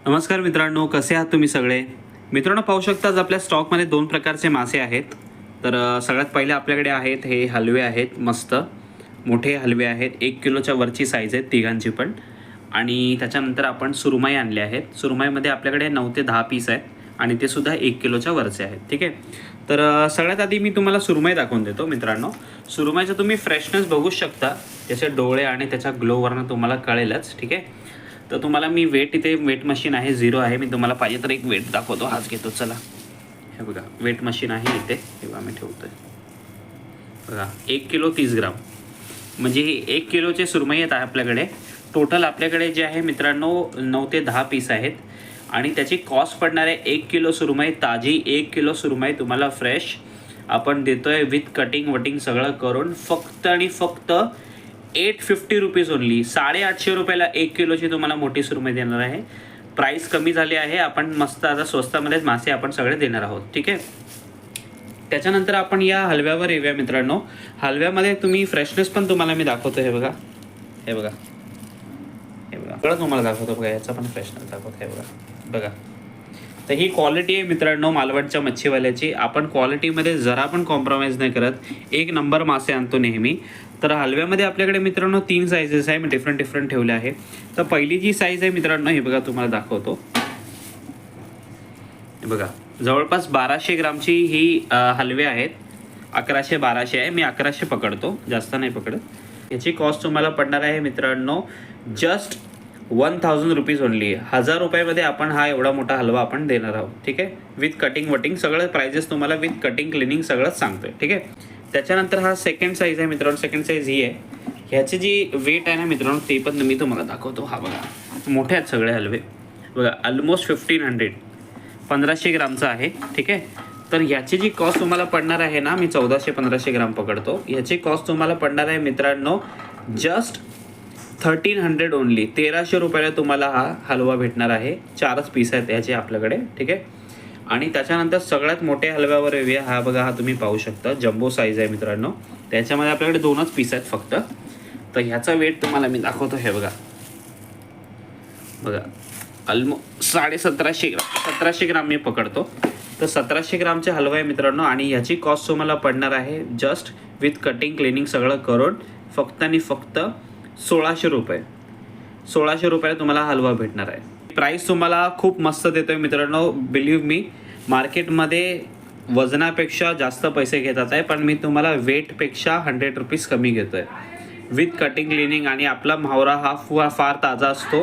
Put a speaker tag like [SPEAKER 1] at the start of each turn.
[SPEAKER 1] नमस्कार मित्रांनो, कसे आहात तुम्ही सगळे? मित्रांनो, पाहू शकताच आपल्या स्टॉकमध्ये दोन प्रकारचे मासे आहेत. तर सगळ्यात पहिले आपल्याकडे आहेत हे हलवे आहेत, मस्त मोठे हलवे आहेत. 1 किलोच्या वरची साईज आहे तिघांची पण. आणि त्याच्यानंतर आपण सुरमई आणले आहेत. सुरमईमध्ये आपल्याकडे 9 ते 10 पीस आहेत आणि ते सुद्धा 1 किलोच्या वरचे आहेत. ठीक आहे. तर सगळ्यात आधी मी तुम्हाला सुरमई दाखवून देतो मित्रांनो. सुरमईचं तुम्ही फ्रेशनेस बघू शकता, त्याचे डोळे आणि त्याच्या ग्लोवरनं तुम्हाला कळेलच. ठीक आहे. तर तुम्हाला मी इथे वेट मशीन आहे, 0 आहे. मी तुम्हाला पाहिजे तर एक वेट दाखवतो, हाच घेतो. चला, हे बघा वेट मशीन आहे इथे, हे बघा मी ठेवतोय. बघा 1 किलो 30 ग्राम, म्हणजे 1 किलोचे सुरमई आहेत आपल्याकडे. टोटल आपल्याकडे जे आहे मित्रांनो 9 ते 10 पीस आहेत आणि त्याची कॉस्ट पडणार आहे 1 किलो सुरमई ताजी. 1 किलो सुरमई तुम्हाला फ्रेश आपण देतोय विथ कटिंग वटिंग सगळं करून फक्त आणि फक्त 850 रुपीज ओनली. 850 रुपयाला 1 किलोची तुम्हाला मोठी सुरमई देणार आहे. प्राईस कमी झाली आहे, आपण मस्त आता स्वस्तामध्येच मासे आपण सगळे देणार आहोत. ठीक आहे. त्याच्यानंतर आपण या हलव्यावर येऊया मित्रांनो. हलव्यामध्ये तुम्ही फ्रेशनेस पण तुम्हाला मी दाखवतो. हे बघा, हे बघा, हे बघा, सगळं तुम्हाला दाखवतो. बघा याचा पण फ्रेशनेस दाखवतो. हे बघा, बघा. तर ही क्वालिटी आहे मित्रांनो मालवणच्या मच्छीवाल्याची. आपण क्वालिटीमध्ये जरा पण कॉम्प्रोमाइज नाही करत, एक नंबर मासे आणतो नेहमी. तर हलव्यामध्ये आपल्याकडे मित्रांनो 3 साईजेस आहे, मी डिफरंट ठेवले आहे. तर पहिली जी साईज आहे मित्रांनो, हे बघा तुम्हाला दाखवतो. हे बघा जवळपास 1200 ग्रामची ही हलवे आहेत. 1100-1200 आहे, मी 1100 पकडतो, जास्त नाही पकडत. याची कॉस्ट तुम्हाला पडणार आहे मित्रांनो जस्ट 1000 रुपीज ओनली. 1000 रुपयामध्ये आपण हा एवढा मोठा हलवा आपण देणार आहोत. ठीक आहे. विथ कटिंग वटिंग सगळं प्राइजेस तुम्हाला विथ कटिंग क्लिनिंग सगळंच सांगतोय. ठीक आहे. त्याच्यानंतर हा सेकंड साईज आहे मित्रांनो. सेकंड साईज ही आहे. ह्याची जी वेट आहे ना मित्रांनो, ते पण मी तुम्हाला दाखवतो. हा बघा, मोठे आहेत सगळे हलवे. बघा ऑलमोस्ट 1500 ग्रामचा आहे. ठीक आहे. तर ह्याची जी कॉस्ट तुम्हाला पडणार आहे ना, मी 1400-1500 ग्राम पकडतो. ह्याची कॉस्ट तुम्हाला पडणार आहे मित्रांनो जस्ट 1300 ओनली. 1300 रुपयाला तुम्हाला हा हलवा भेटणार आहे. 4च पीस आहेत याचे आपल्याकडे. ठीक आहे. आणि त्याच्यानंतर सगळ्यात मोठ्या हलव्यावर येऊया. हा बघा, हा तुम्ही पाहू शकता जम्बो साईज आहे मित्रांनो. त्याच्यामध्ये आपल्याकडे 2च पीस आहेत फक्त. तर ह्याचा वेट तुम्हाला मी दाखवतो. हे बघा, बघा ऑलमोस्ट 1750 ग्राम मी पकडतो. तर 1700 ग्रामचे हलवा आहे मित्रांनो आणि ह्याची कॉस्ट तुम्हाला पडणार आहे जस्ट विथ कटिंग क्लिनिंग सगळं करून फक्त आणि फक्त 1600 रुपये. 1600 रुपयाला तुम्हाला हलवा भेटणार आहे. प्राईस तुम्हाला खूप मस्त देतोय मित्रांनो. बिलीव्ह मी, मार्केटमध्ये वजनापेक्षा जास्त पैसे घेतात आहे, पण मी तुम्हाला वेटपेक्षा 100 रुपीज कमी घेतोय विथ कटिंग क्लिनिंग. आणि आपला मावरा हा फार ताजा असतो.